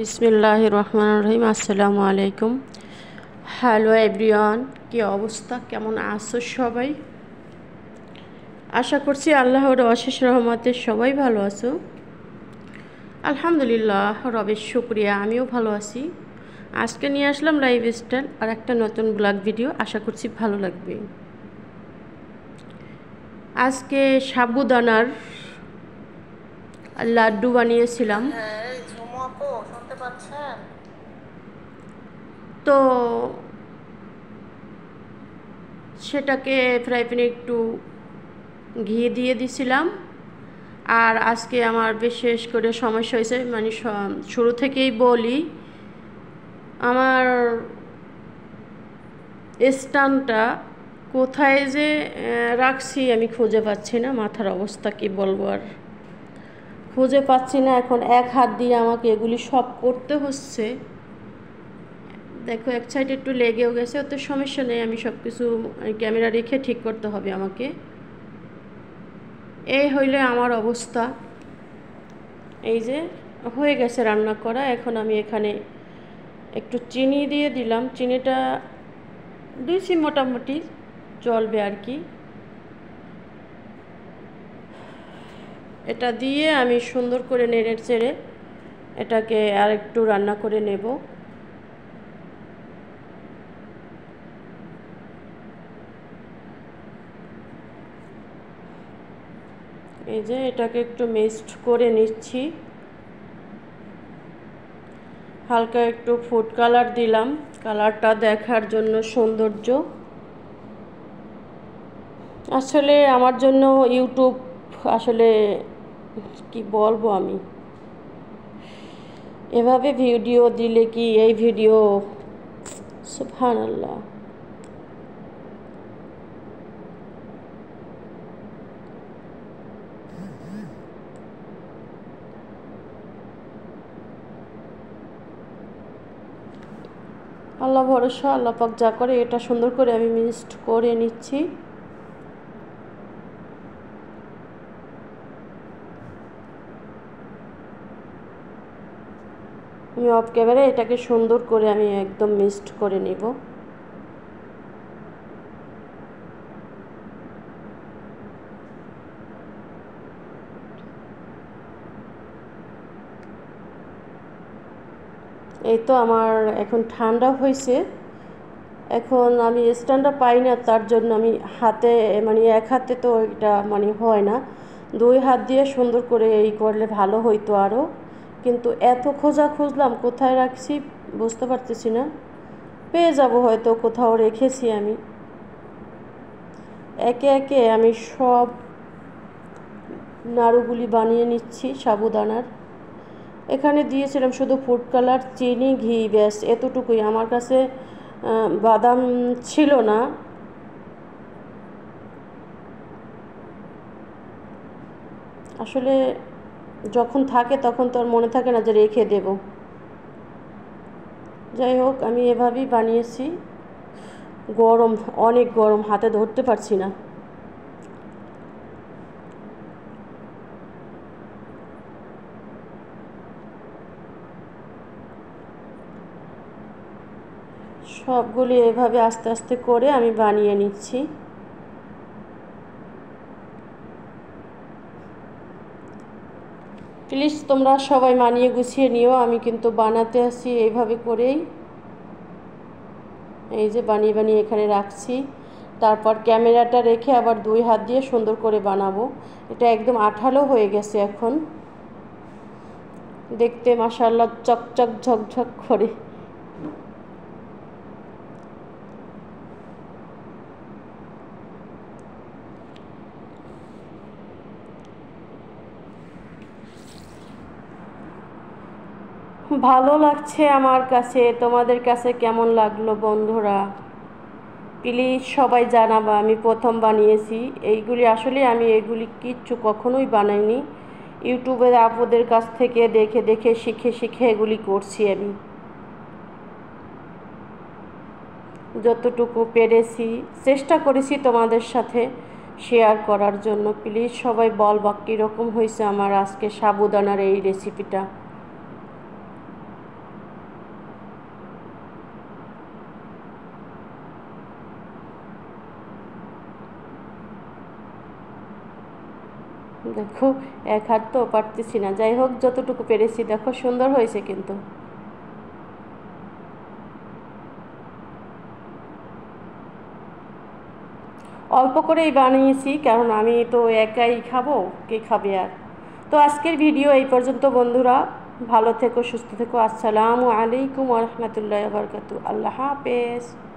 বিসমিল্লাহির রহমানির রহিম। আসসালামু আলাইকুম। হ্যালো এভরিওয়ান, কি অবস্থা, কেমন আছো সবাই? আশা করছি আল্লাহর অশেষ রহমতে সবাই ভালো আছো। আলহামদুলিল্লাহ, রবের শুকরিয়া, আমিও ভালো আছি। আজকে নিয়ে আসলাম লাইফস্টাইল আর একটা নতুন ব্লগ ভিডিও, আশা করছি ভালো লাগবে। আজকে সাবুদানার লাড্ডু বানিয়েছিলাম। তো সেটাকে ফ্রাই প্যানে একটু ঘি দিয়ে দিছিলাম। আর আজকে আমার বিশেষ করে সমস্যা হয়েছে, মানে শুরু থেকেই বলি, আমার স্ট্যান্ডটা কোথায় যে রাখছি আমি খুঁজে পাচ্ছি না। মাথার অবস্থা কি বলবো, আর খুঁজে পাচ্ছি না। এখন এক হাত দিয়ে আমাকে এগুলি সব করতে হচ্ছে। দেখো, এক সাইড একটু লেগেও গেছে, ওতে সমস্যা নেই, আমি সব কিছু ক্যামেরা রেখে ঠিক করতে হবে আমাকে। এই হইলে আমার অবস্থা। এই যে হয়ে গেছে রান্না করা। এখন আমি এখানে একটু চিনি দিয়ে দিলাম। চিনিটা দিয়েছি, মোটামুটি চলবে আর কি। এটা দিয়ে আমি সুন্দর করে নেড়ে চেড়ে এটাকে আর একটু রান্না করে নেব। এই যে এটাকে একটু মিক্সড করে নিচ্ছি। হালকা একটু ফুড কালার দিলাম, কালারটা দেখার জন্য, সৌন্দর্য। আসলে আমার জন্য ইউটিউব, আসলে কি বলবো, আমি এভাবে ভিডিও দিলে কি এই ভিডিও, সুবহানাল্লাহ। আল্লাহ ভরসা, আল্লাহ পাক যা করে। এটা সুন্দর করে আমি মিক্সড করে নিচ্ছি। আমি অফ ক্যামেরায় এটাকে সুন্দর করে আমি একদম মিক্সড করে নেব। এই তো আমার এখন ঠান্ডা হয়েছে। এখন আমি স্ট্যান্ডটা পাই না, তার জন্য আমি হাতে, মানে এক হাতে তো এটা মানে হয় না, দুই হাত দিয়ে সুন্দর করে এই করলে ভালো হইতো আরও। কিন্তু এত খুঁজলাম কোথায় রাখছি বুঝতে পারতেছি না। পেয়ে যাব হয়তো, কোথাও রেখেছি আমি। একে একে আমি সব নাড়ুগুলি বানিয়ে নিচ্ছি সাবুদানার। এখানে দিয়েছিলাম শুধু ফুড কালার, চিনি, ঘি, ব্যাস এতটুকুই। আমার কাছে বাদাম ছিল না। আসলে যখন থাকে তখন তো আর মনে থাকে না যে রেখে দেব। যাই হোক, আমি এভাবেই বানিয়েছি। গরম, অনেক গরম, হাতে ধরতে পারছি না। সবগুলি এভাবে আস্তে আস্তে করে আমি বানিয়ে নিচ্ছি। প্লিজ তোমরা সবাই মানিয়ে গুছিয়ে নিও, আমি কিন্তু বানাতে আসি এইভাবে করেই। এই যে বানিয়ে বানিয়ে এখানে রাখছি, তারপর ক্যামেরাটা রেখে আবার দুই হাত দিয়ে সুন্দর করে বানাবো। এটা একদম আঠালো হয়ে গেছে এখন, দেখতে মাশাআল্লাহ চকচক ঝকঝক করে। ভালো লাগছে আমার কাছে, তোমাদের কাছে কেমন লাগলো বন্ধুরা? প্লিজ সবাই জানাবা। আমি প্রথম বানিয়েছি এইগুলি, আসলে আমি এগুলি কিচ্ছু কখনোই বানাইনি। ইউটিউবের আপুদের কাছ থেকে দেখে দেখে শিখে শিখে এগুলি করছি আমি, যতটুকু পেরেছি চেষ্টা করেছি তোমাদের সাথে শেয়ার করার জন্য। প্লিজ সবাই বলবা কীরকম হয়েছে আমার আজকে সাবুদানার এই রেসিপিটা। দেখো এক হাত তো পারতেছি না, যাই হোক যতটুকু পেরেছি। দেখো সুন্দর হয়েছে কিন্তু। অল্প করেই বানিয়েছি, কারণ আমি তো একাই খাবো, কে খাবে আর। তো আজকের ভিডিও এই পর্যন্ত বন্ধুরা। ভালো থেকো, সুস্থ থেকো। আসসালামু আলাইকুম ওয়া রাহমাতুল্লাহি ওয়া বারাকাতুহু। আল্লাহ হাফেজ।